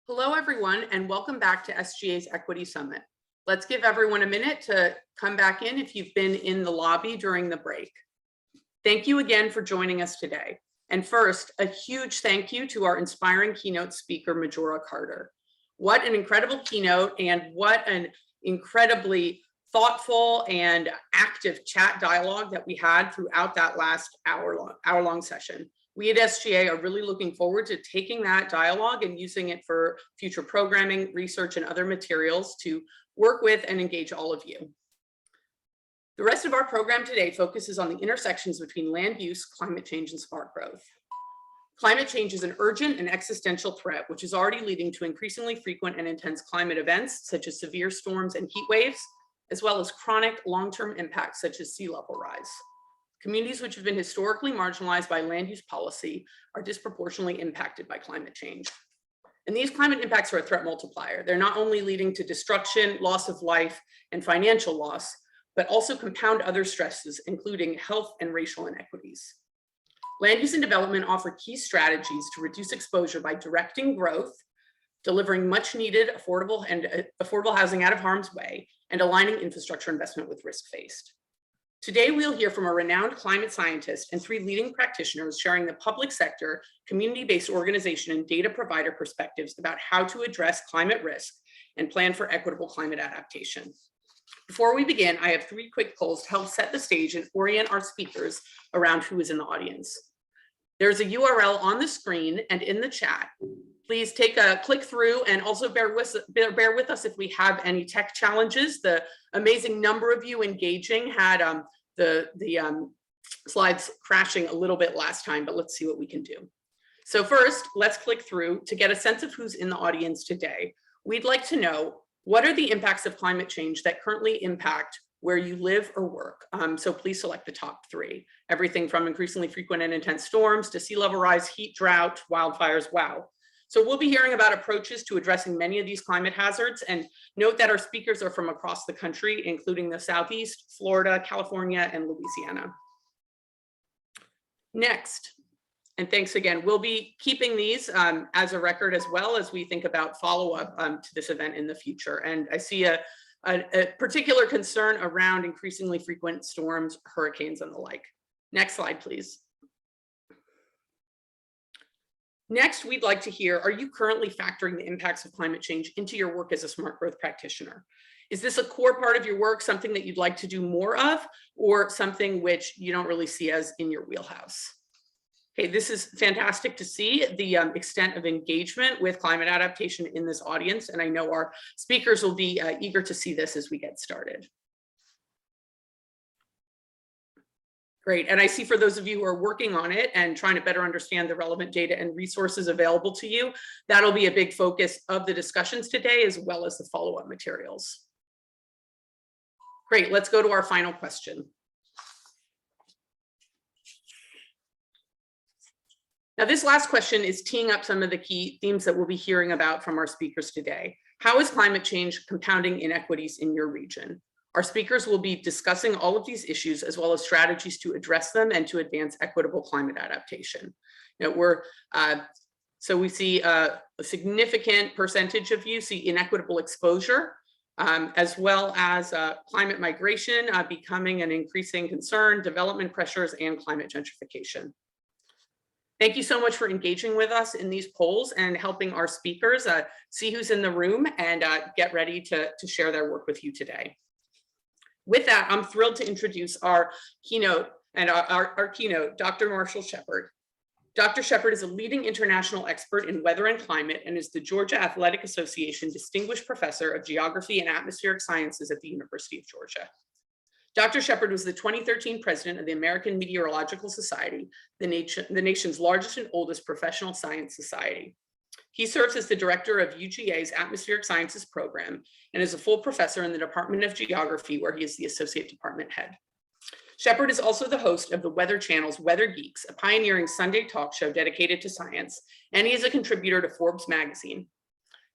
Hello, everyone, and welcome back to SGA's Equity Summit. Let's give everyone a minute to come back in if you've been in the lobby during the break. Thank you again for joining us today. And first, a huge thank you to our inspiring keynote speaker, Majora Carter. What an incredible keynote, and what an incredibly thoughtful and active chat dialogue that we had throughout that last hour-long session. We at SGA are really looking forward to taking that dialogue and using it for future programming, research, and other materials to work with and engage all of you. The rest of our program today focuses on the intersections between land use, climate change, and smart growth. Climate change is an urgent and existential threat, which is already leading to increasingly frequent and intense climate events, such as severe storms and heat waves, as well as chronic long-term impacts, such as sea level rise. Communities which have been historically marginalized by land use policy are disproportionately impacted by climate change. And these climate impacts are a threat multiplier. They're not only leading to destruction, loss of life, and financial loss, but also compound other stresses, including health and racial inequities. Land use and development offer key strategies to reduce exposure by directing growth, delivering much needed affordable housing out of harm's way, and aligning infrastructure investment with risk faced. Today, we'll hear from a renowned climate scientist and 3 leading practitioners sharing the public sector, community-based organization, and data provider perspectives about how to address climate risk and plan for equitable climate adaptation. Before we begin, I have 3 quick polls to help set the stage and orient our speakers around who is in the audience. There's a URL on the screen and in the chat. Please take a click through, and also bear with us if we have any tech challenges. The amazing number of you engaging had the slides crashing a little bit last time, but let's see what we can do. So first, let's click through to get a sense of who's in the audience today. We'd like to know, what are the impacts of climate change that currently impact where you live or work? So please select the top 3. Everything from increasingly frequent and intense storms to sea level rise, heat, drought, wildfires, wow. So we'll be hearing about approaches to addressing many of these climate hazards, and note that our speakers are from across the country, including the Southeast, Florida, California, and Louisiana. Next, and thanks again, we'll be keeping these as a record as well as we think about follow-up to this event in the future. And I see a particular concern around increasingly frequent storms, hurricanes, and the like. Next slide, please. Next, we'd like to hear, are you currently factoring the impacts of climate change into your work as a smart growth practitioner? Is this a core part of your work, something that you'd like to do more of, or something which you don't really see as in your wheelhouse? Okay, this is fantastic to see the extent of engagement with climate adaptation in this audience, and I know our speakers will be eager to see this as we get started. Great, and I see for those of you who are working on it and trying to better understand the relevant data and resources available to you, that'll be a big focus of the discussions today, as well as the follow-up materials. Great, let's go to our final question. Now, this last question is teeing up some of the key themes that we'll be hearing about from our speakers today. How is climate change compounding inequities in your region? Our speakers will be discussing all of these issues, as well as strategies to address them and to advance equitable climate adaptation. You know, so we see a significant percentage of you see inequitable exposure, as well as climate migration becoming an increasing concern, development pressures, and climate gentrification. Thank you so much for engaging with us in these polls and helping our speakers see who's in the room and get ready to share their work with you today. With that, I'm thrilled to introduce our keynote and our keynote, Dr. Marshall Shepard. Dr. Shepard is a leading international expert in weather and climate and is the Georgia Athletic Association Distinguished Professor of Geography and Atmospheric Sciences at the University of Georgia. Dr. Shepard was the 2013 president of the American Meteorological Society, the nation's largest and oldest professional science society. He serves as the director of UGA's Atmospheric Sciences program and is a full professor in the Department of Geography, where he is the associate department head. Shepard is also the host of the Weather Channel's Weather Geeks, a pioneering Sunday talk show dedicated to science, and he is a contributor to Forbes Magazine.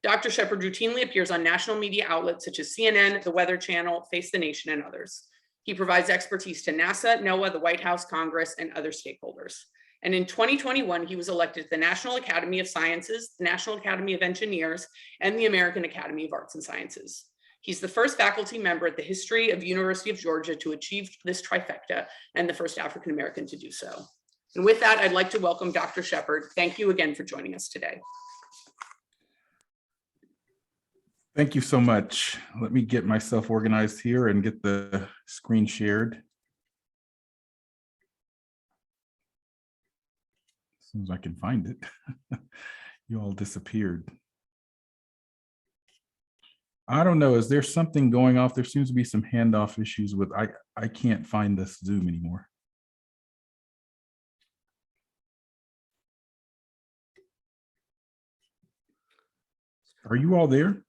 Dr. Shepard routinely appears on national media outlets such as CNN, the Weather Channel, Face the Nation, and others. He provides expertise to NASA, NOAA, the White House, Congress, and other stakeholders. And in 2021, he was elected to the National Academy of Sciences, the National Academy of Engineers, and the American Academy of Arts and Sciences. He's the first faculty member at the history of University of Georgia to achieve this trifecta and the first African-American to do so. And with that, I'd like to welcome Dr. Shepard. Thank you again for joining us today. Thank you so much. Let me get myself organized here and get the screen shared. As soon as I can find it. You all disappeared. I don't know, is there something going off? There seems to be some handoff issues with, I can't find this Zoom anymore. Are you all there?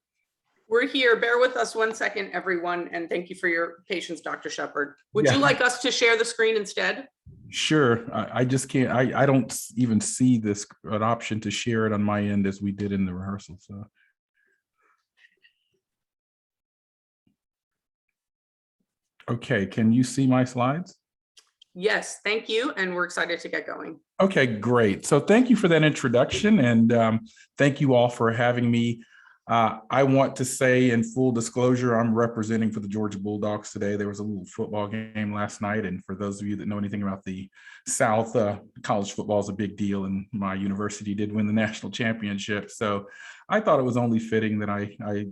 We're here. Bear with us one second, everyone, and thank you for your patience, Dr. Shepard. Would you like us to share the screen instead? Sure. I just can't, I don't even see this an option to share it on my end as we did in the rehearsal. So. Okay, can you see my slides? Yes, thank you. And we're excited to get going. Okay, great. So thank you for that introduction, and thank you all for having me. I want to say in full disclosure, I'm representing for the Georgia Bulldogs today. There was a little football game last night, and for those of you that know anything about the South, college football is a big deal, and my university did win the national championship. So I thought it was only fitting that I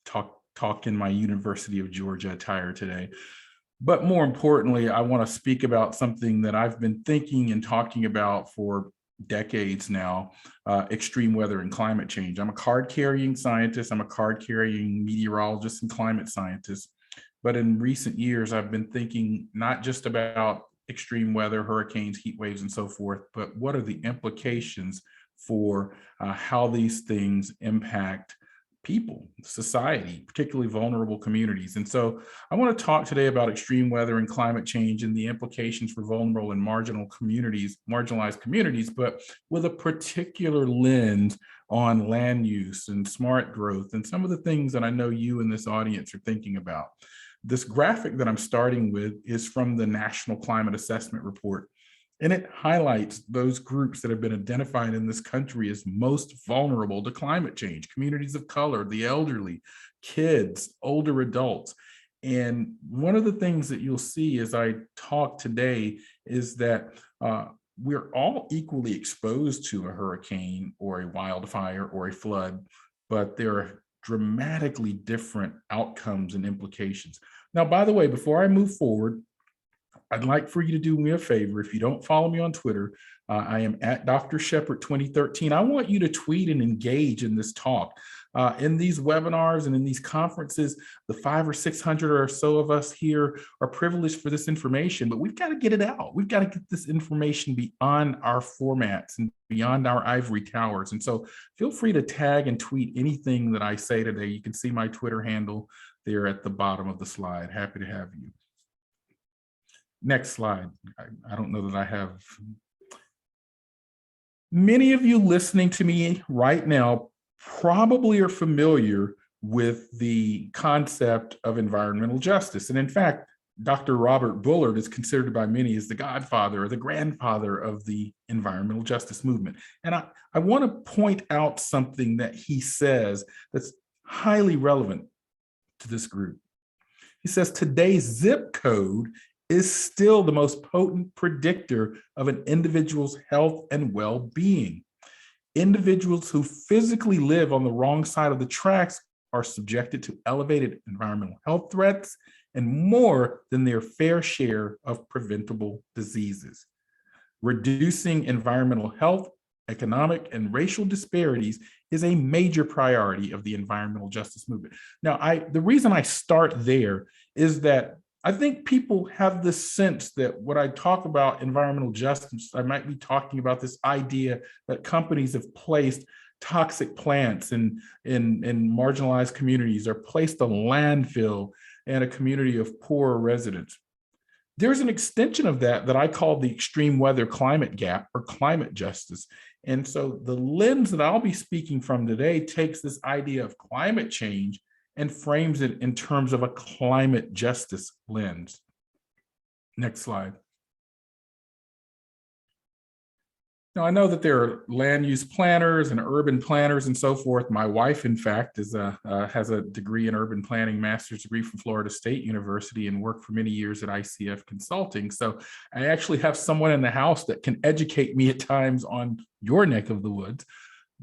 talk in my University of Georgia attire today. But more importantly, I want to speak about something that I've been thinking and talking about for decades now, extreme weather and climate change. I'm a card-carrying scientist. I'm a card-carrying meteorologist and climate scientist. But in recent years, I've been thinking not just about extreme weather, hurricanes, heat waves, and so forth, but what are the implications for how these things impact people, society, particularly vulnerable communities. And so I want to talk today about extreme weather and climate change and the implications for vulnerable and marginalized communities, but with a particular lens on land use and smart growth and some of the things that I know you in this audience are thinking about. This graphic that I'm starting with is from the National Climate Assessment Report. And it highlights those groups that have been identified in this country as most vulnerable to climate change: communities of color, the elderly, kids, older adults. And one of the things that you'll see as I talk today is that we're all equally exposed to a hurricane or a wildfire or a flood, but there are dramatically different outcomes and implications. Now, by the way, before I move forward, I'd like for you to do me a favor. If you don't follow me on Twitter, I am at Dr. Shepard 2013. I want you to tweet and engage in this talk. In these webinars and in these conferences, the 500 or 600 or so of us here are privileged for this information, but we've got to get it out. We've got to get this information beyond our formats and beyond our ivory towers. And so feel free to tag and tweet anything that I say today. You can see my Twitter handle there at the bottom of the slide. Happy to have you. Next slide. I don't know that I have. Many of you listening to me right now probably are familiar with the concept of environmental justice. And in fact, Dr. Robert Bullard is considered by many as the godfather or the grandfather of the environmental justice movement. And I want to point out something that he says that's highly relevant to this group. He says today's zip code is still the most potent predictor of an individual's health and well-being. Individuals who physically live on the wrong side of the tracks are subjected to elevated environmental health threats and more than their fair share of preventable diseases. Reducing environmental health, economic, and racial disparities is a major priority of the environmental justice movement. Now, the reason I start there is that I think people have this sense that when I talk about environmental justice, I might be talking about this idea that companies have placed toxic plants in marginalized communities or placed a landfill in a community of poor residents. There's an extension of that I call the extreme weather climate gap or climate justice. And so the lens that I'll be speaking from today takes this idea of climate change and frames it in terms of a climate justice lens. Next slide. Now, I know that there are land use planners and urban planners and so forth. My wife, in fact, has a degree in urban planning, master's degree from Florida State University, and worked for many years at ICF Consulting. So I actually have someone in the house that can educate me at times on your neck of the woods.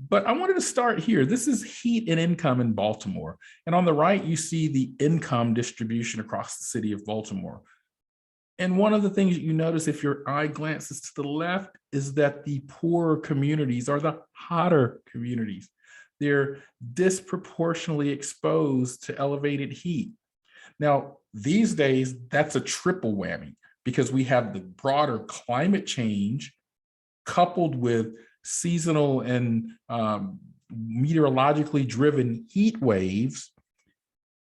But I wanted to start here. This is heat and income in Baltimore. And on the right, you see the income distribution across the city of Baltimore. And one of the things that you notice if your eye glances to the left is that the poorer communities are the hotter communities. They're disproportionately exposed to elevated heat. Now, these days, that's a triple whammy because we have the broader climate change coupled with seasonal and meteorologically driven heat waves,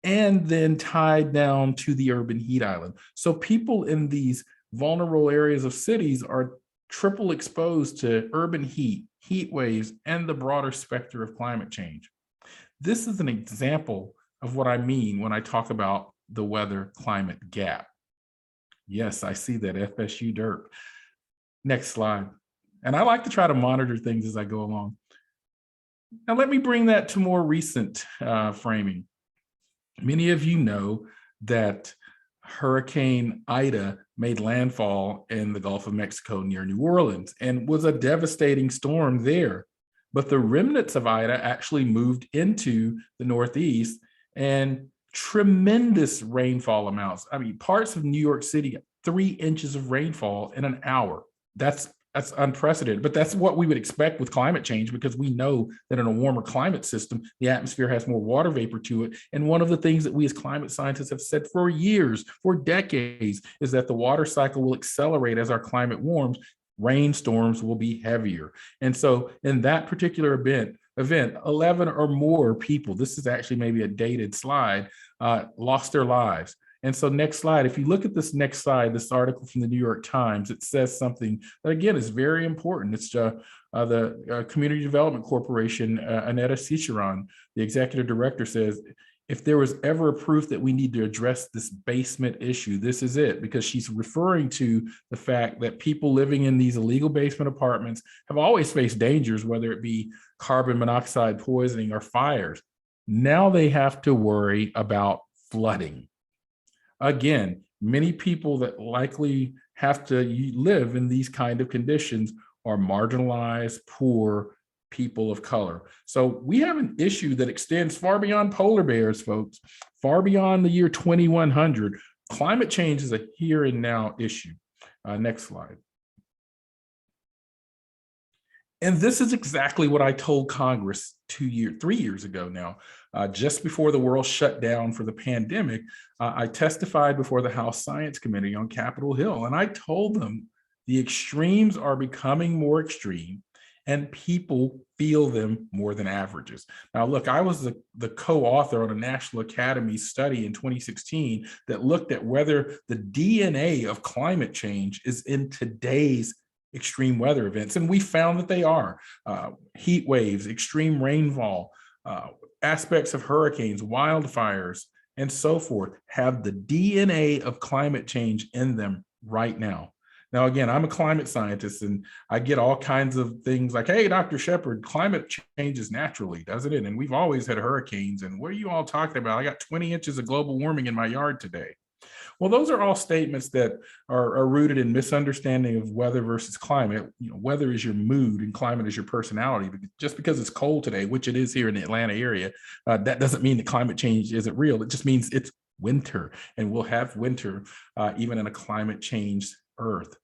and then tied down to the urban heat island. So people in these vulnerable areas of cities are triple exposed to urban heat, heat waves, and the broader specter of climate change. This is an example of what I mean when I talk about the weather climate gap. Yes, I see that FSU dirt. Next slide. And I like to try to monitor things as I go along. Now let me bring that to more recent framing. Many of you know that Hurricane Ida made landfall in the Gulf of Mexico near New Orleans and was a devastating storm there. But the remnants of Ida actually moved into the Northeast, and tremendous rainfall amounts. I mean, parts of New York City, 3 inches of rainfall in an hour. That's unprecedented, but that's what we would expect with climate change because we know that in a warmer climate system, the atmosphere has more water vapor to it. And one of the things that we as climate scientists have said for years, for decades, is that the water cycle will accelerate as our climate warms. Rainstorms will be heavier. And so in that particular event, 11 or more people, this is actually maybe a dated slide, lost their lives. And so next slide, if you look at this next slide, this article from the New York Times, it says something that, again, is very important. It's the Community Development Corporation, Annetta Ciceron, the executive director, says, if there was ever proof that we need to address this basement issue, this is it, because she's referring to the fact that people living in these illegal basement apartments have always faced dangers, whether it be carbon monoxide poisoning or fires. Now they have to worry about flooding. Again, many people that likely have to live in these kind of conditions are marginalized, poor people of color. So we have an issue that extends far beyond polar bears, folks, far beyond the year 2100. Climate change is a here and now issue. Next slide. And this is exactly what I told Congress 3 years ago now. Just before the world shut down for the pandemic, I testified before the House Science Committee on Capitol Hill, and I told them the extremes are becoming more extreme and people feel them more than averages. Now, look, I was the co-author on a National Academy study in 2016 that looked at whether the DNA of climate change is in today's extreme weather events, and we found that they are. Heat waves, extreme rainfall, aspects of hurricanes, wildfires, and so forth have the DNA of climate change in them right now. Now, again, I'm a climate scientist and I get all kinds of things like, hey, Dr. Shepard, climate changes naturally, doesn't it? And we've always had hurricanes. And what are you all talking about? I got 20 inches of global warming in my yard today. Well, those are all statements that are rooted in misunderstanding of weather versus climate. You know, weather is your mood and climate is your personality. But just because it's cold today, which it is here in the Atlanta area, that doesn't mean that climate change isn't real. It just means it's winter, and we'll have winter even in a climate changed Earth.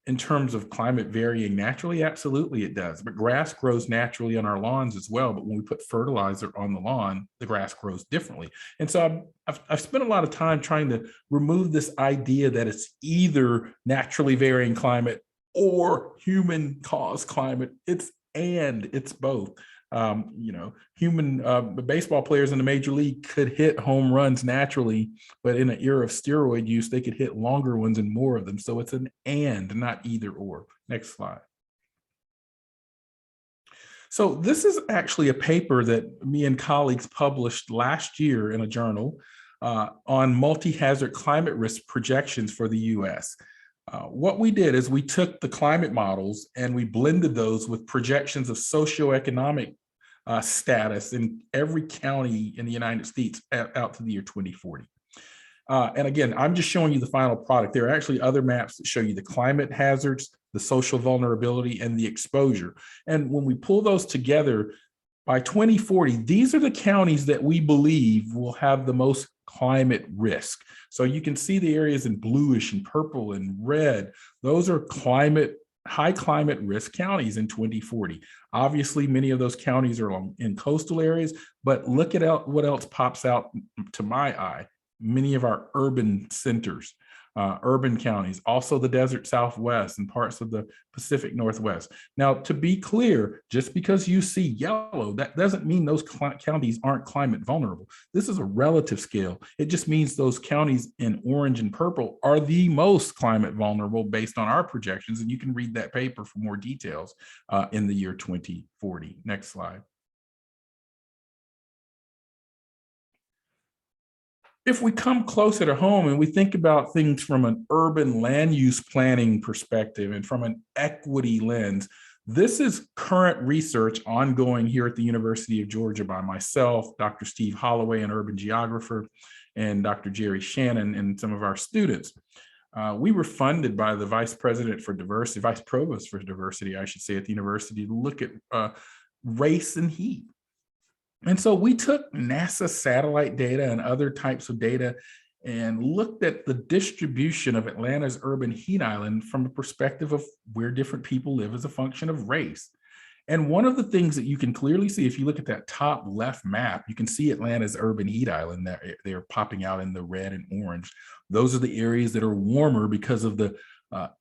In terms of climate varying naturally, absolutely it does. But grass grows naturally on our lawns as well. But when we put fertilizer on the lawn, the grass grows differently. And so I've spent a lot of time trying to remove this idea that it's either naturally varying climate or human caused climate. It's both. Human baseball players in the major league could hit home runs naturally, but in an era of steroid use, they could hit longer ones and more of them. So it's an and, not either or. Next slide. So this is actually a paper that me and colleagues published last year in a journal on multi-hazard climate risk projections for the US. What we did is we took the climate models and we blended those with projections of socioeconomic status in every county in the United States out to the year 2040. And again, I'm just showing you the final product. There are actually other maps that show you the climate hazards, the social vulnerability, and the exposure. And when we pull those together, by 2040, these are the counties that we believe will have the most climate risk. So you can see the areas in bluish and purple and red. Those are high climate risk counties in 2040. Obviously, many of those counties are in coastal areas, but look at what else pops out to my eye. Many of our urban centers, urban counties, also the desert Southwest and parts of the Pacific Northwest. Now, to be clear, just because you see yellow, that doesn't mean those counties aren't climate vulnerable. This is a relative scale. It just means those counties in orange and purple are the most climate vulnerable based on our projections. And you can read that paper for more details in the year 2040. Next slide. If we come closer to home and we think about things from an urban land use planning perspective and from an equity lens, this is current research ongoing here at the University of Georgia by myself, Dr. Steve Holloway, an urban geographer, and Dr. Jerry Shannon and some of our students. We were funded by the Vice Provost for Diversity, I should say, at the university to look at race and heat. And so we took NASA satellite data and other types of data and looked at the distribution of Atlanta's urban heat island from a perspective of where different people live as a function of race. And one of the things that you can clearly see, if you look at that top left map, you can see Atlanta's urban heat island. They're popping out in the red and orange. Those are the areas that are warmer because of the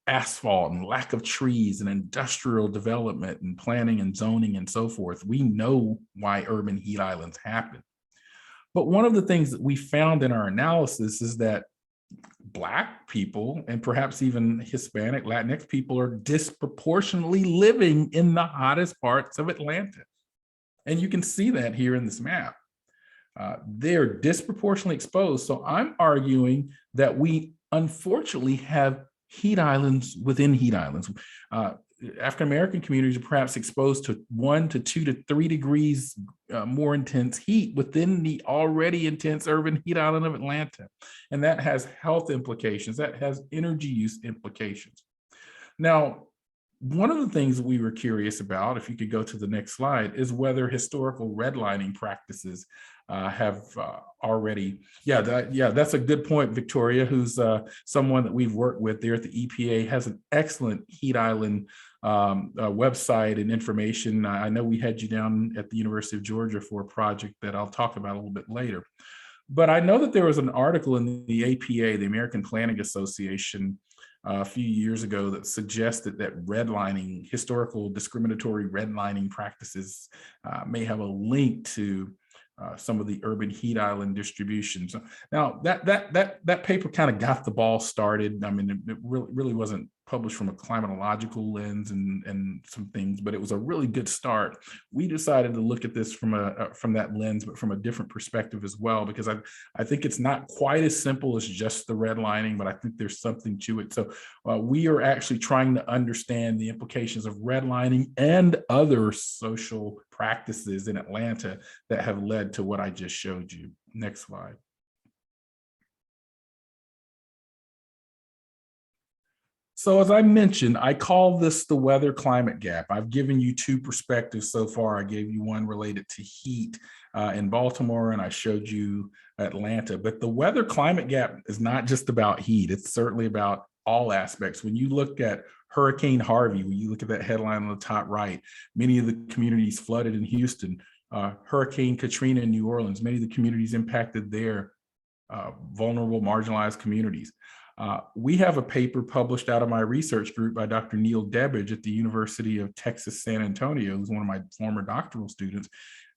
asphalt and lack of trees and industrial development and planning and zoning and so forth. We know why urban heat islands happen. But one of the things that we found in our analysis is that Black people and perhaps even Hispanic, Latinx people are disproportionately living in the hottest parts of Atlanta. And you can see that here in this map. They're disproportionately exposed. So I'm arguing that we unfortunately have heat islands within heat islands. African-American communities are perhaps exposed to 1 to 2 to 3 degrees more intense heat within the already intense urban heat island of Atlanta. And that has health implications, that has energy use implications. Now, one of the things that we were curious about, if you could go to the next slide, is whether historical redlining practices have already, that's a good point. Victoria, who's someone that we've worked with there at the EPA, has an excellent heat island website and information. I know we had you down at the University of Georgia for a project that I'll talk about a little bit later. But I know that there was an article in the APA, the American Planning Association, a few years ago that suggested that redlining, historical discriminatory redlining practices may have a link to some of the urban heat island distributions. Now that paper kind of got the ball started. I mean, it really wasn't published from a climatological lens and some things, but it was a really good start. We decided to look at this from that lens, but from a different perspective as well, because I think it's not quite as simple as just the redlining, but I think there's something to it. So we are actually trying to understand the implications of redlining and other social practices in Atlanta that have led to what I just showed you. Next slide. So as I mentioned, I call this the weather climate gap. I've given you two perspectives so far. I gave you one related to heat in Baltimore, and I showed you Atlanta. But the weather climate gap is not just about heat. It's certainly about all aspects. When you look at Hurricane Harvey, when you look at that headline on the top right, many of the communities flooded in Houston. Hurricane Katrina in New Orleans, many of the communities impacted there, vulnerable, marginalized communities. We have a paper published out of my research group by Dr. Neil Debbage at the University of Texas, San Antonio, who's one of my former doctoral students.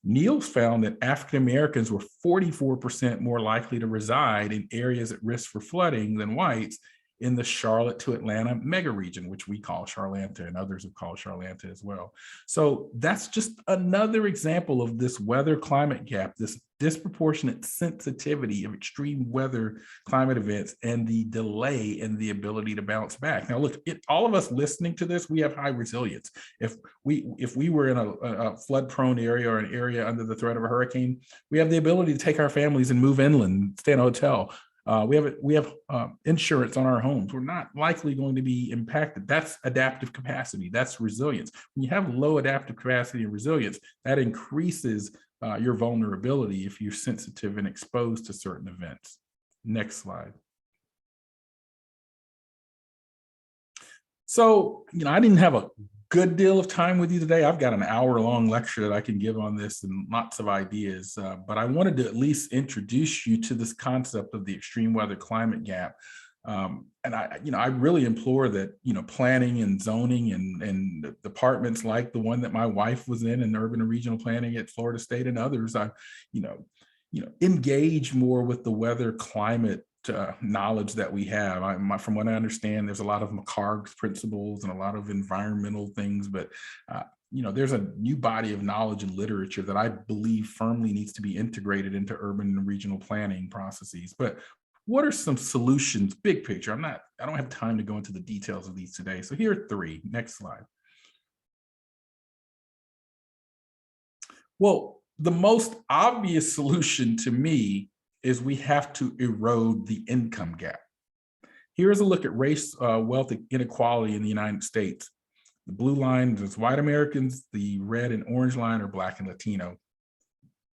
Neil's found that African Americans were 44% more likely to reside in areas at risk for flooding than whites, in the Charlotte to Atlanta mega region, which we call Charlanta and others have called Charlanta as well. So that's just another example of this weather climate gap, this disproportionate sensitivity of extreme weather climate events and the delay in the ability to bounce back. Now, look, all of us listening to this, we have high resilience. If we were in a flood prone area or an area under the threat of a hurricane, we have the ability to take our families and move inland, stay in a hotel. We have insurance on our homes. We're not likely going to be impacted. That's adaptive capacity. That's resilience. When you have low adaptive capacity and resilience, that increases your vulnerability if you're sensitive and exposed to certain events. Next slide. So, I didn't have a good deal of time with you today. I've got an hour-long lecture that I can give on this and lots of ideas, but I wanted to at least introduce you to this concept of the extreme weather climate gap. And I really implore that, planning and zoning and departments like the one that my wife was in urban and regional planning at Florida State and others, engage more with the weather climate knowledge that we have. From what I understand, there's a lot of McHarg's principles and a lot of environmental things, but there's a new body of knowledge and literature that I believe firmly needs to be integrated into urban and regional planning processes. But what are some solutions, big picture? I don't have time to go into the details of these today. So here are three. Next slide. Well, the most obvious solution to me is we have to erode the income gap. Here's a look at race, wealth inequality in the United States. The blue line is white Americans, the red and orange line are Black and Latino.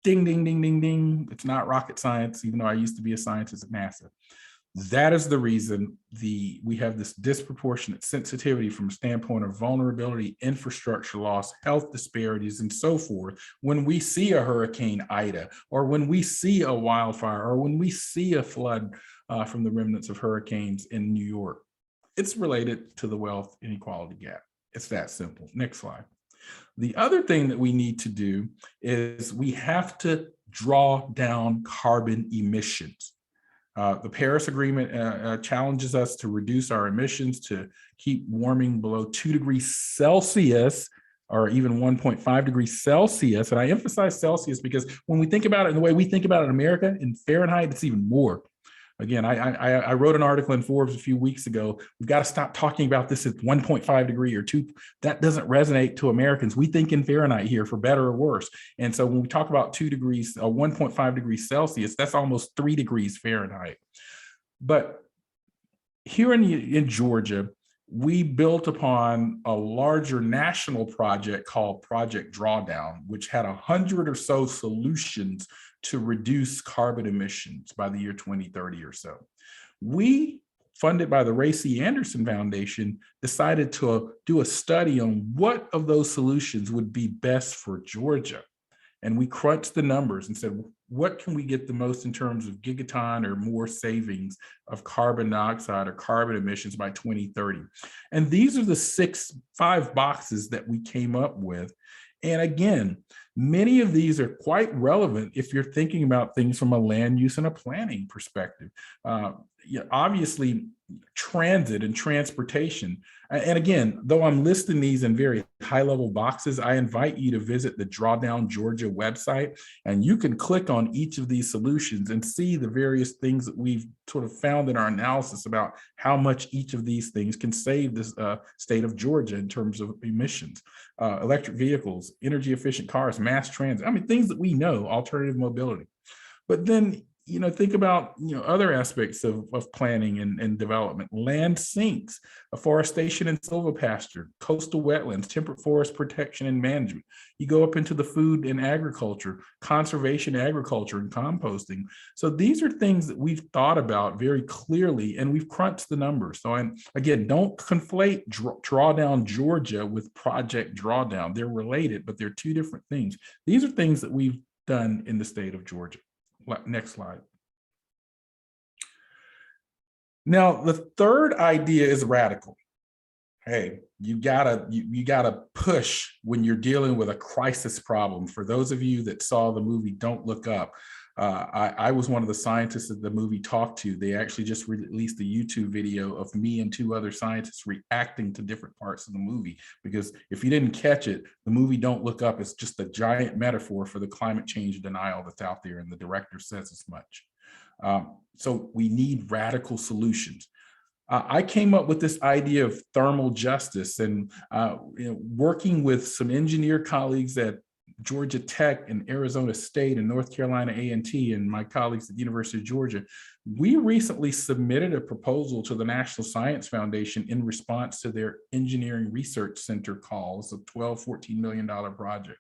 Ding, ding, ding, ding, ding. It's not rocket science, even though I used to be a scientist at NASA. That is the reason we have this disproportionate sensitivity from a standpoint of vulnerability, infrastructure loss, health disparities, and so forth. When we see a Hurricane Ida, or when we see a wildfire, or when we see a flood from the remnants of hurricanes in New York, it's related to the wealth inequality gap. It's that simple. Next slide. The other thing that we need to do is we have to draw down carbon emissions. The Paris Agreement challenges us to reduce our emissions to keep warming below 2 degrees Celsius or even 1.5 degrees Celsius. And I emphasize Celsius because when we think about it in the way we think about it in America, in Fahrenheit, it's even more. Again, I wrote an article in Forbes a few weeks ago. We've got to stop talking about this at 1.5 degree or 2. That doesn't resonate to Americans. We think in Fahrenheit here, for better or worse. And so when we talk about 2 degrees, 1.5 degrees Celsius, that's almost 3 degrees Fahrenheit. But here in Georgia, we built upon a larger national project called Project Drawdown, which had 100 or so solutions to reduce carbon emissions by the year 2030 or so. We, funded by the Ray C. Anderson Foundation, decided to do a study on what of those solutions would be best for Georgia. And we crunched the numbers and said, what can we get the most in terms of gigaton or more savings of carbon dioxide or carbon emissions by 2030? And these are the 5 boxes that we came up with. And again, many of these are quite relevant if you're thinking about things from a land use and a planning perspective. Obviously, transit and transportation. And again, though I'm listing these in very high-level boxes, I invite you to visit the Drawdown Georgia website, and you can click on each of these solutions and see the various things that we've sort of found in our analysis about how much each of these things can save this state of Georgia in terms of emissions. Electric vehicles, energy-efficient cars, mass transit. I mean, things that we know, alternative mobility. But then, think about, other aspects of planning and development, land sinks, afforestation and silvopasture, coastal wetlands, temperate forest protection and management. You go up into the food and agriculture, conservation agriculture and composting. So these are things that we've thought about very clearly, and we've crunched the numbers. So again, don't conflate Drawdown Georgia with Project Drawdown. They're related, but they're two different things. These are things that we've done in the state of Georgia. Next slide. Now, the third idea is radical. Hey, you gotta push when you're dealing with a crisis problem. For those of you that saw the movie Don't Look Up, I was one of the scientists that the movie talked to. They actually just released a YouTube video of me and two other scientists reacting to different parts of the movie. Because if you didn't catch it, the movie Don't Look Up is just a giant metaphor for the climate change denial that's out there, and the director says as much. So we need radical solutions. I came up with this idea of thermal justice, and working with some engineer colleagues at Georgia Tech and Arizona State and North Carolina A&T and my colleagues at the University of Georgia, we recently submitted a proposal to the National Science Foundation in response to their engineering research center calls, a $12–14 million project.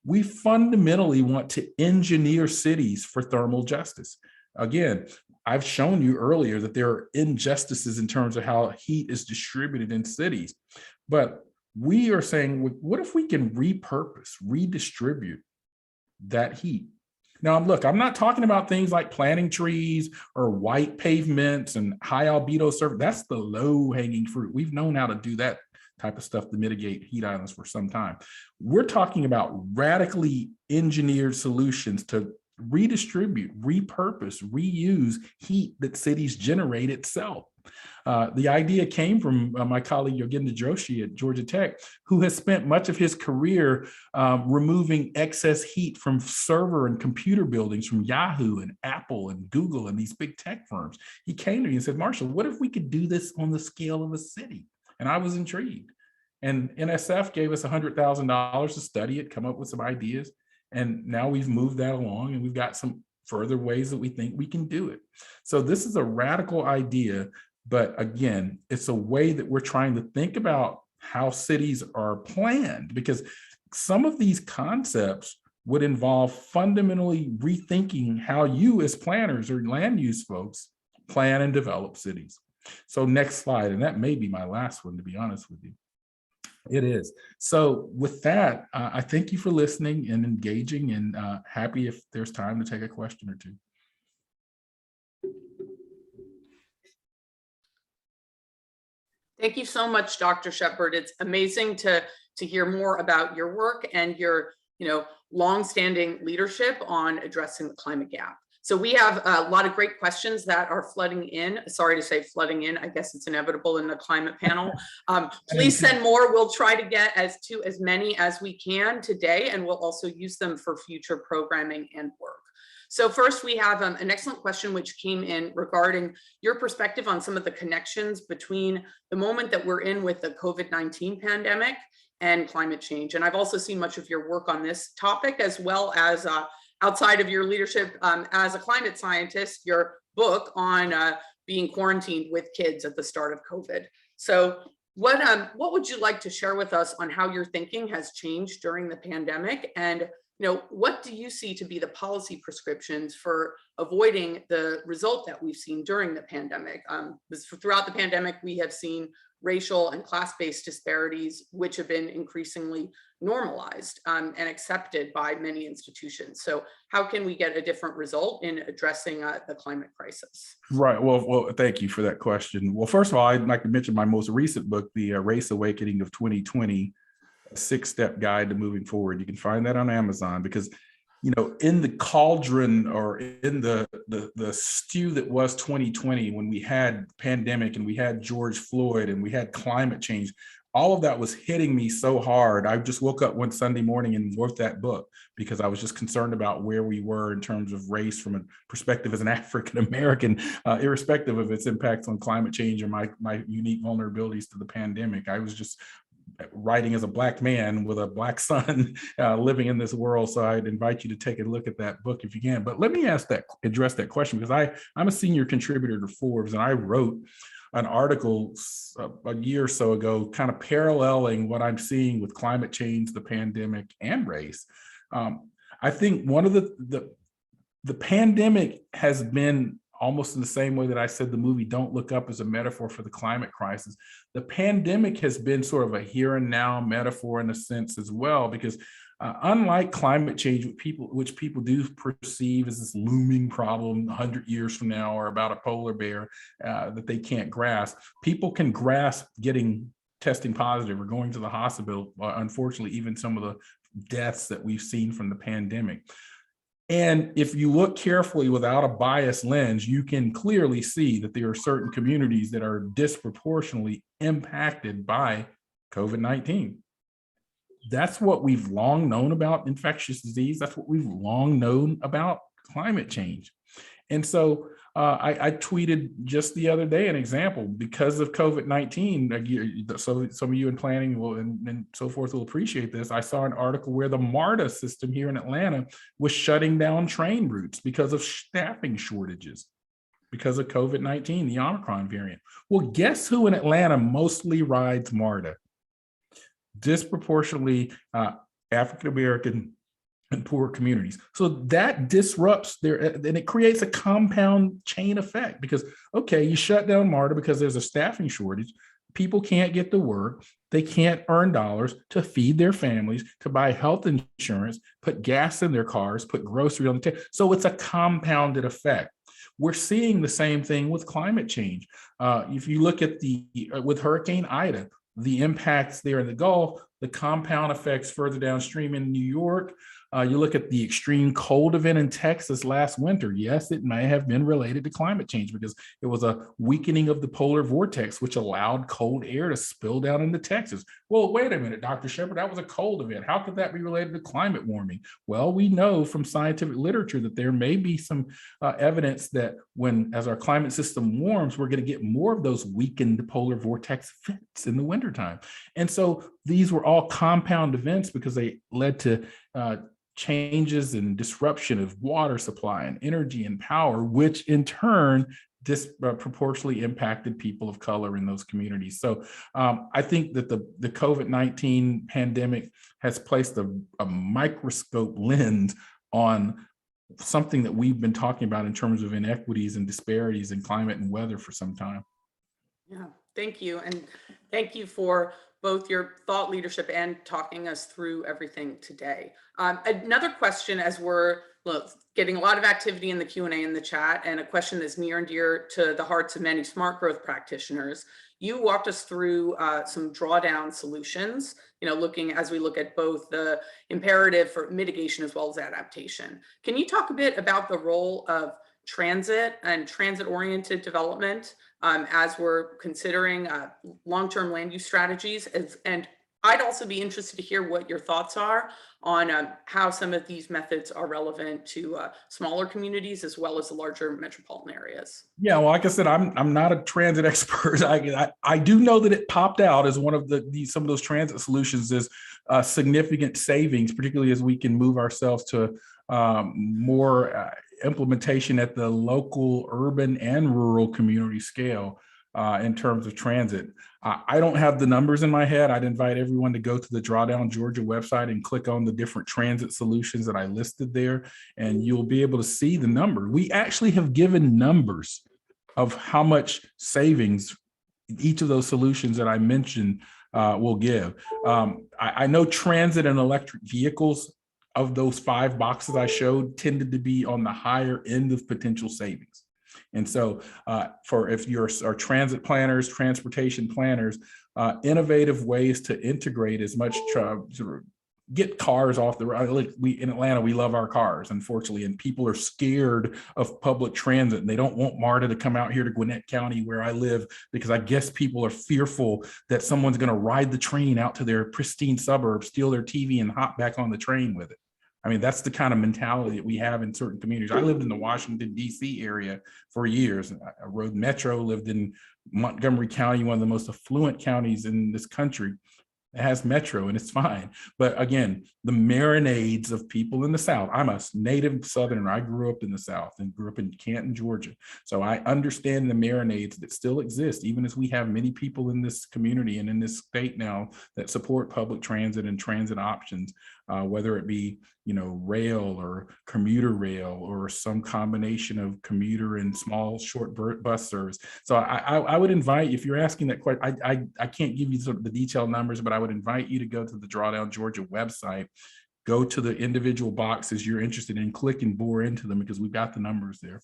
We fundamentally want to engineer cities for thermal justice. Again, I've shown you earlier that there are injustices in terms of how heat is distributed in cities, but we are saying, what if we can repurpose, redistribute that heat? Now, look, I'm not talking about things like planting trees or white pavements and high albedo surface. That's the low hanging fruit. We've known how to do that type of stuff to mitigate heat islands for some time. We're talking about radically engineered solutions to redistribute, repurpose, reuse heat that cities generate itself. The idea came from my colleague Yogendra Joshi at Georgia Tech, who has spent much of his career removing excess heat from server and computer buildings from Yahoo and Apple and Google and these big tech firms. He came to me and said, Marshall, what if we could do this on the scale of a city? And I was intrigued. And NSF gave us $100,000 to study it, come up with some ideas. And now we've moved that along, and we've got some further ways that we think we can do it. So this is a radical idea, but again, it's a way that we're trying to think about how cities are planned, because some of these concepts would involve fundamentally rethinking how you as planners or land use folks plan and develop cities. So next slide, and that may be my last one, to be honest with you. It is. So with that, I thank you for listening and engaging, and happy if there's time to take a question or two. Thank you so much, Dr. Shepard. It's amazing to hear more about your work and your longstanding leadership on addressing the climate gap. So we have a lot of great questions that are flooding in. Sorry to say flooding in. I guess it's inevitable in the climate panel. Please send more. We'll try to get as many as we can today, and we'll also use them for future programming and work. So first, we have an excellent question which came in regarding your perspective on some of the connections between the moment that we're in with the COVID-19 pandemic and climate change. And I've also seen much of your work on this topic, as well as outside of your leadership as a climate scientist, your book on being quarantined with kids at the start of COVID. So what would you like to share with us on how your thinking has changed during the pandemic? And what do you see to be the policy prescriptions for avoiding the result that we've seen during the pandemic? Throughout the pandemic, we have seen racial and class-based disparities, which have been increasingly normalized and accepted by many institutions. So how can we get a different result in addressing the climate crisis? Right. Well, thank you for that question. Well, first of all, I'd like to mention my most recent book, The Race Awakening of 2020, a 6-step guide to moving forward. You can find that on Amazon, because in the cauldron, or in the stew that was 2020, when we had pandemic and we had George Floyd and we had climate change, all of that was hitting me so hard. I just woke up one Sunday morning and wrote that book because I was just concerned about where we were in terms of race from a perspective as an African American, irrespective of its impacts on climate change or my unique vulnerabilities to the pandemic. I was just writing as a Black man with a Black son living in this world. So I'd invite you to take a look at that book if you can. But let me address that question, because I'm a senior contributor to Forbes, and I wrote an article a year or so ago, kind of paralleling what I'm seeing with climate change, the pandemic, and race. I think one of the pandemic has been almost in the same way that I said the movie Don't Look Up is a metaphor for the climate crisis. The pandemic has been sort of a here and now metaphor in a sense as well, because unlike climate change, which people do perceive as this looming problem 100 years from now, or about a polar bear that they can't grasp, people can grasp testing positive or going to the hospital. Unfortunately, even some of the deaths that we've seen from the pandemic. And if you look carefully without a biased lens, you can clearly see that there are certain communities that are disproportionately impacted by COVID-19. That's what we've long known about infectious disease. That's what we've long known about climate change. And so I tweeted just the other day an example because of COVID-19. So some of you in planning will and so forth will appreciate this. I saw an article where the MARTA system here in Atlanta was shutting down train routes because of staffing shortages because of COVID-19, the Omicron variant. Well, guess who in Atlanta mostly rides MARTA? Disproportionately African-American and poor communities. So that disrupts and it creates a compound chain effect because, okay, you shut down MARTA because there's a staffing shortage. People can't get to work. They can't earn dollars to feed their families, to buy health insurance, put gas in their cars, put groceries on the table. So it's a compounded effect. We're seeing the same thing with climate change. If you look at with Hurricane Ida, the impacts there in the Gulf, the compound effects further downstream in New York. You look at the extreme cold event in Texas last winter. Yes, it may have been related to climate change because it was a weakening of the polar vortex, which allowed cold air to spill down into Texas. Well, wait a minute, Dr. Shepard, that was a cold event. How could that be related to climate warming? Well, we know from scientific literature that there may be some evidence that as our climate system warms, we're going to get more of those weakened polar vortex events in the wintertime. And so these were all compound events because they led to changes and disruption of water supply and energy and power, which in turn disproportionately impacted people of color in those communities. So I think that the COVID-19 pandemic has placed a microscope lens on something that we've been talking about in terms of inequities and disparities in climate and weather for some time. Yeah, thank you. And thank you for both your thought leadership and talking us through everything today. Another question, as we're getting a lot of activity in the Q&A in the chat, and a question that's near and dear to the hearts of many smart growth practitioners. You walked us through some drawdown solutions, as we look at both the imperative for mitigation as well as adaptation. Can you talk a bit about the role of transit and transit-oriented development as we're considering long-term land use strategies? And I'd also be interested to hear what your thoughts are on how some of these methods are relevant to smaller communities as well as the larger metropolitan areas. Yeah, well, like I said, I'm not a transit expert. I do know that it popped out as one of some of those transit solutions is significant savings, particularly as we can move ourselves to more implementation at the local, urban, and rural community scale in terms of transit. I don't have the numbers in my head. I'd invite everyone to go to the Drawdown Georgia website and click on the different transit solutions that I listed there, and you'll be able to see the number. We actually have given numbers of how much savings each of those solutions that I mentioned will give. I know transit and electric vehicles, of those 5 boxes I showed, tended to be on the higher end of potential savings. And so if you're transit planners, transportation planners, innovative ways to integrate as much, get cars off the road. In Atlanta, we love our cars, unfortunately, and people are scared of public transit. And they don't want MARTA to come out here to Gwinnett County where I live, because I guess people are fearful that someone's going to ride the train out to their pristine suburbs, steal their TV, and hop back on the train with it. I mean, that's the kind of mentality that we have in certain communities. I lived in the Washington, D.C. area for years. I rode Metro, lived in Montgomery County, one of the most affluent counties in this country. It has Metro and it's fine. But again, the marinades of people in the South. I'm a native Southerner. I grew up in the South and grew up in Canton, Georgia. So I understand the marinades that still exist, even as we have many people in this community and in this state now that support public transit and transit options, whether it be, rail or commuter rail or some combination of commuter and small short bus service. So I would invite, if you're asking that question, I can't give you sort of the detailed numbers, but I would invite you to go to the Drawdown Georgia website, go to the individual boxes you're interested in, click and bore into them, because we've got the numbers there.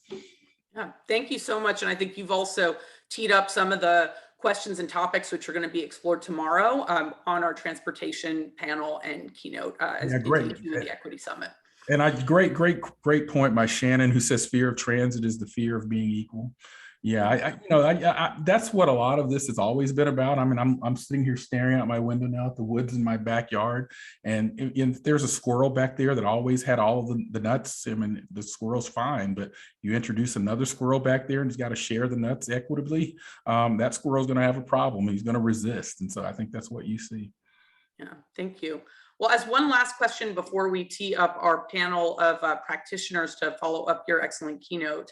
Yeah, thank you so much. And I think you've also teed up some of the questions and topics which are going to be explored tomorrow on our transportation panel and keynote as we continue the Equity Summit. And great point by Shannon, who says fear of transit is the fear of being equal. Yeah, that's what a lot of this has always been about. I mean, I'm sitting here staring out my window now at the woods in my backyard, and there's a squirrel back there that always had all of the nuts. I mean, the squirrel's fine, but you introduce another squirrel back there and he's got to share the nuts equitably. That squirrel's going to have a problem. He's going to resist, and so I think that's what you see. Yeah, thank you. Well, as one last question before we tee up our panel of practitioners to follow up your excellent keynote,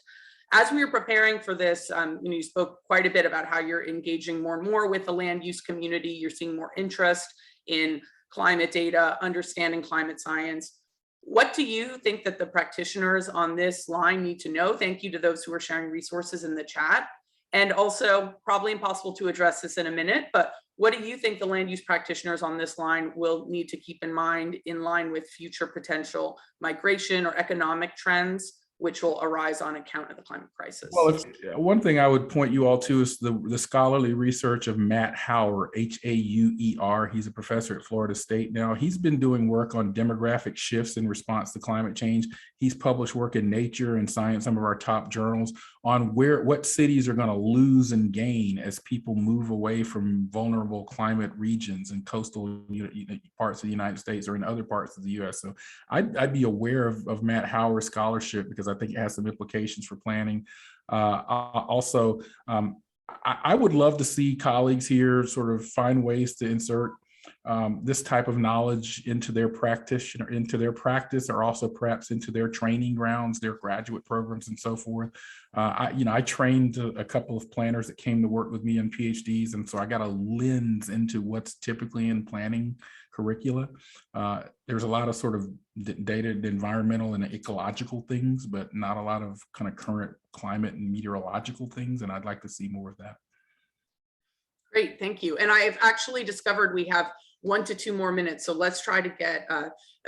as we were preparing for this, you spoke quite a bit about how you're engaging more and more with the land use community. You're seeing more interest in climate data, understanding climate science. What do you think that the practitioners on this line need to know? Thank you to those who are sharing resources in the chat. And also, probably impossible to address this in a minute, but what do you think the land use practitioners on this line will need to keep in mind in line with future potential migration or economic trends which will arise on account of the climate crisis? Well, one thing I would point you all to is the scholarly research of Matt Hauer, H-A-U-E-R. He's a professor at Florida State now. He's been doing work on demographic shifts in response to climate change. He's published work in Nature and Science, some of our top journals, on what cities are going to lose and gain as people move away from vulnerable climate regions in coastal parts of the United States or in other parts of the US. So I'd be aware of Matt Hauer's scholarship, because I think it has some implications for planning. Also, I would love to see colleagues here sort of find ways to insert this type of knowledge into their practice, or also perhaps into their training grounds, their graduate programs and so forth. I trained a couple of planners that came to work with me in PhDs, and so I got a lens into what's typically in planning curricula. There's a lot of sort of data, environmental and ecological things, but not a lot of kind of current climate and meteorological things, and I'd like to see more of that. Great, thank you. And I've actually discovered we have 1 to 2 more minutes, so let's try to get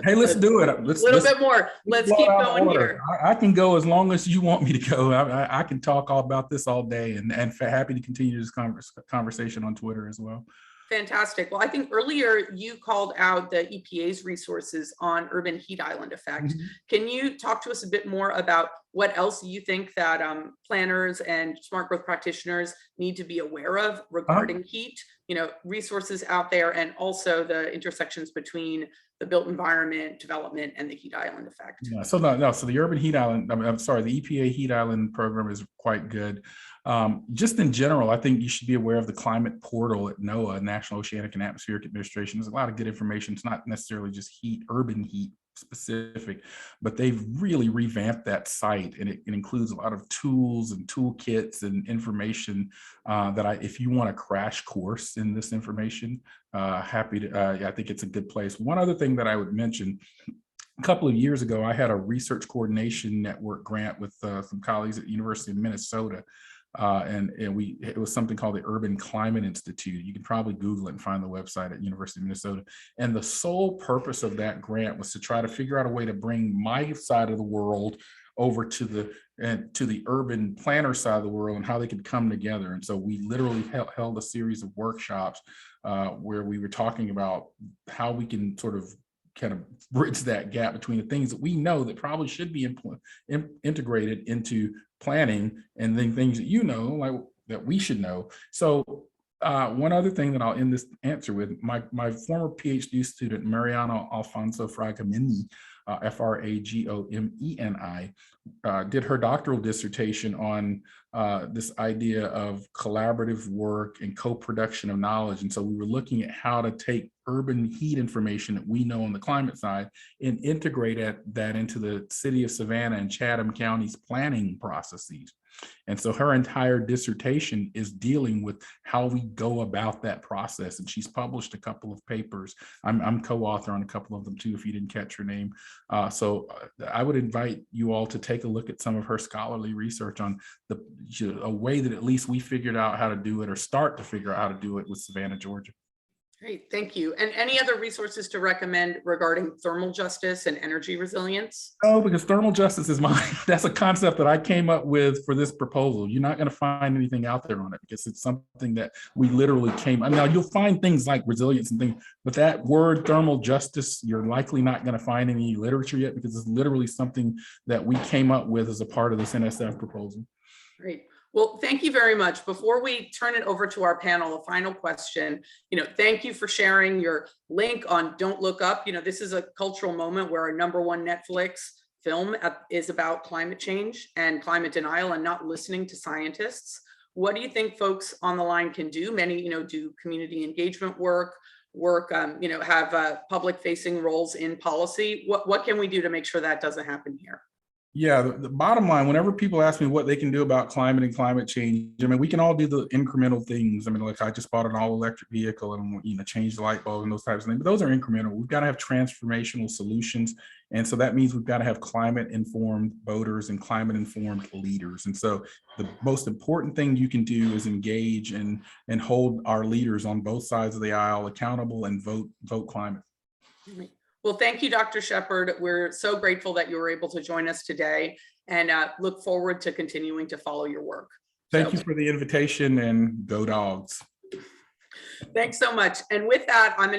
hey, let's do it. A little bit more. Let's keep going here. I can go as long as you want me to go. I can talk all about this all day, and happy to continue this conversation on Twitter as well. Fantastic. Well, I think earlier you called out the EPA's resources on urban heat island effect. Mm-hmm. Can you talk to us a bit more about what else you think that planners and smart growth practitioners need to be aware of regarding heat, resources out there, and also the intersections between the built environment development and the heat island effect? Yeah, so the urban heat island, the EPA heat island program is quite good. Just in general, I think you should be aware of the climate portal at NOAA, National Oceanic and Atmospheric Administration. There's a lot of good information. It's not necessarily just urban heat specific, but they've really revamped that site, and it includes a lot of tools and toolkits and information that if you want a crash course in this information, happy to, I think it's a good place. One other thing that I would mention, a couple of years ago, I had a research coordination network grant with some colleagues at the University of Minnesota. And it was something called the Urban Climate Institute. You can probably Google it and find the website at University of Minnesota. And the sole purpose of that grant was to try to figure out a way to bring my side of the world over to the urban planner side of the world and how they could come together. And so we literally held a series of workshops where we were talking about how we can sort of kind of bridge that gap between the things that we know that probably should be integrated into planning, and then things that like that we should know. So one other thing that I'll end this answer with, my former PhD student, Mariano Alfonso Fragomeni, Fragomeni, did her doctoral dissertation on this idea of collaborative work and co-production of knowledge. And so we were looking at how to take urban heat information that we know on the climate side and integrate that into the city of Savannah and Chatham counties planning processes. And so her entire dissertation is dealing with how we go about that process. And she's published a couple of papers. I'm co-author on a couple of them too, if you didn't catch her name. So I would invite you all to take a look at some of her scholarly research on a way that at least we figured out how to do it, or start to figure out how to do it with Savannah, Georgia. Great, thank you. And any other resources to recommend regarding thermal justice and energy resilience? Oh, because thermal justice is mine. That's a concept that I came up with for this proposal. You're not going to find anything out there on it because it's something that we literally came. I mean, now you'll find things like resilience and things, but that word thermal justice, you're likely not going to find any literature yet because it's literally something that we came up with as a part of this NSF proposal. Great. Well, thank you very much. Before we turn it over to our panel, a final question. Thank you for sharing your link on Don't Look Up. This is a cultural moment where our #1 Netflix film is about climate change and climate denial and not listening to scientists. What do you think folks on the line can do? Many, do community engagement work, have public facing roles in policy. What can we do to make sure that doesn't happen here? Yeah, the bottom line, whenever people ask me what they can do about climate and climate change, I mean, we can all do the incremental things. I mean, like I just bought an all electric vehicle and change the light bulb and those types of things, but those are incremental. We've got to have transformational solutions. And so that means we've got to have climate informed voters and climate informed leaders. And so the most important thing you can do is engage and hold our leaders on both sides of the aisle accountable and vote climate. Well, thank you, Dr. Shepard. We're so grateful that you were able to join us today and look forward to continuing to follow your work. Thank you for the invitation and go dogs. Thanks so much. And with that, I'm going to